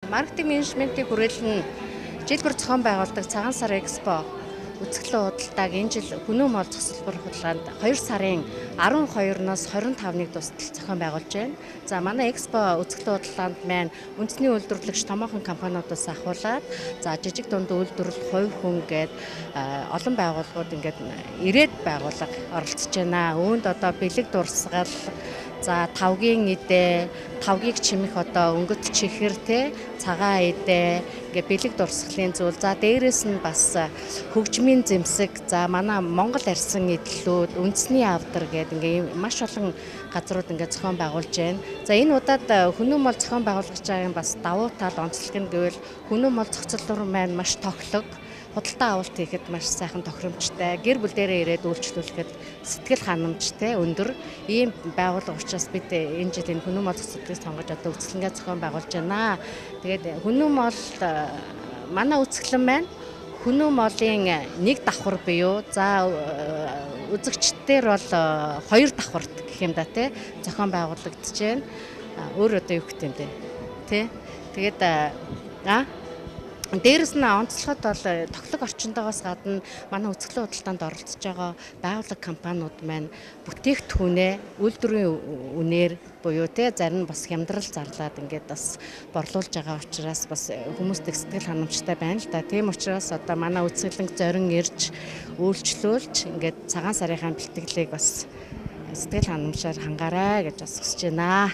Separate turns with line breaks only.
Маркетинг менежментийн хүрээлэн нь жил бүр зохион байгуулдаг Цагаан сар Экспо үзэсгэлэн худалдааг энэ жил Хүннү молл цогцлбор худалдаанд 2 сарын 12-ноос 25-ныг тусдал зохион байгуулж байна. За манай Экспо үзэсгэлэн худалдаанд маань үндэсний үйлдвэрлэгч томоохон компаниудаас ахуулаад за жижиг дунд үйлдвэрлэл хувь хүн гээд олон байгууллагууд ингээд ирээд байгууллага оролцож байна. Үүнд одоо бэлэг дурсгал за тавгийн идэ, тавгийг чимэх одоо өнгөт чихэр те цагаан идэ ингээ бэлэг дурсгалын зүйл. За дээрэс нь бас хөгжмийн зэмсэг, за манай Монгол арьсан идэлүүд, үндэсний авдар гэдэг ингээ маш олон газрууд ингээ зохион байгуулж байна. За энэ удаад Хүннү молл зохион байгуулж байгаа бас давуу тал онцлог нь гэвэл Хүннү молл цогцлбор маань маш тоглог. Худалдаа авалт хийхэд маш сайхан тохиромжтой, гэр бүл дээрээ ирээд үйлчлүүлэхэд сэтгэл ханамжтай, өндөр ийм байгууллага учраас бид энэ жил энэ Хүннү молл цогцлборыг сонгож одоо үзэсгэлэнгээ зохион байгуулж байна. Тэгээд Хүннү молл манай үзэсгэлэн маань Хүннү моллын нэг давхар буюу за үзэгчдээр бол 2 давхарт гэх юм да тий зохион байгуулагдаж байна. Өөр одоо юу гэх юм бэ? Тий. Тэгээд дээрэс нь онцлоход бол тоглог орчиндоогоос гадна манай үзэсгэлэн худалдаанд оролцож байгаа байгууллага компаниуд маань бүтээгдэхүүнээ үйлдвэрийн үнээр буюу те зарим нь бас хямдрал зарлаад ингээд бас борлуулж байгаа учраас бас хүмүүст сэтгэл ханамжтай байна л да. Тийм учраас одоо манай үзэсгэлэнг зорин ирж үйлчлүүлж ингээд цагаан сарынхаа бэлтгэлийг бас сэтгэл ханамжаар хангаарай гэж бас хүсэж байна.